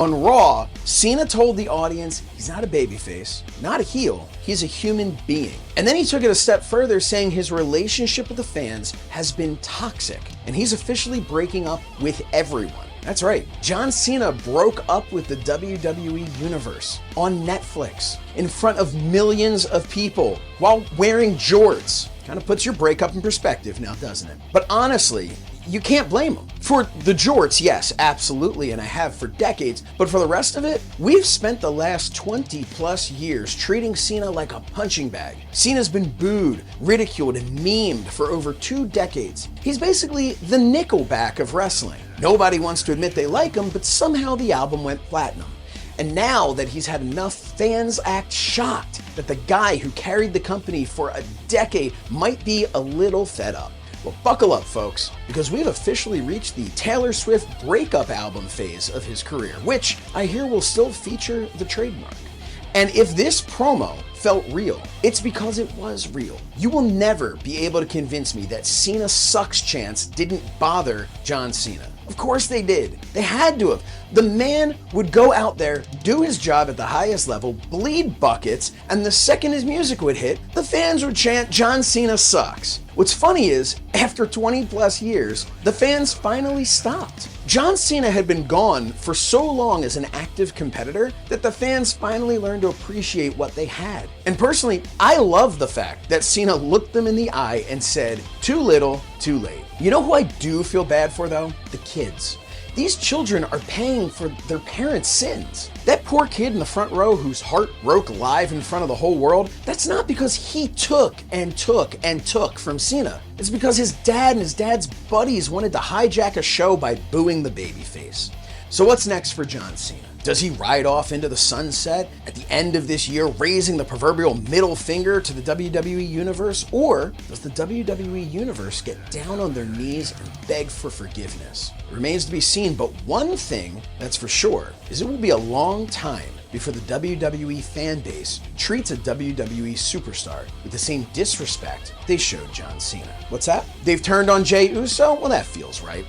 On Raw, Cena told the audience he's not a babyface, not a heel, he's a human being. And then he took it a step further, saying his relationship with the fans has been toxic, and he's officially breaking up with everyone. That's right, John Cena broke up with the WWE Universe on Netflix in front of millions of people while wearing jorts. Kind of puts your breakup in perspective now, doesn't it? But honestly, you can't blame him. For the jorts, yes, absolutely, and I have for decades, but for the rest of it, we've spent the last 20 plus years treating Cena like a punching bag. Cena's been booed, ridiculed, and memed for over 2 decades. He's basically the Nickelback of wrestling. Nobody wants to admit they like him, but somehow the album went platinum. And now that he's had enough, fans act shocked that the guy who carried the company for a decade might be a little fed up. Well, buckle up, folks, because we've officially reached the Taylor Swift breakup album phase of his career, which I hear will still feature the trademark. And if this promo felt real, it's because it was real. You will never be able to convince me that Cena sucks chants didn't bother John Cena. Of course they did. They had to have. The man would go out there, do his job at the highest level, bleed buckets, and the second his music would hit, the fans would chant, "John Cena sucks." What's funny is, after 20 plus years, the fans finally stopped. John Cena had been gone for so long as an active competitor that the fans finally learned to appreciate what they had. And personally, I love the fact that Cena looked them in the eye and said, "Too little, too late." You know who I do feel bad for though? The kids. These children are paying for their parents' sins. That poor kid in the front row whose heart broke live in front of the whole world, that's not because he took and took and took from Cena. It's because his dad and his dad's buddies wanted to hijack a show by booing the babyface. So what's next for John Cena? Does he ride off into the sunset at the end of this year, raising the proverbial middle finger to the WWE Universe? Or does the WWE Universe get down on their knees and beg for forgiveness? It remains to be seen, but one thing that's for sure is it will be a long time before the WWE fan base treats a WWE superstar with the same disrespect they showed John Cena. What's that? They've turned on Jey Uso? Well, that feels right.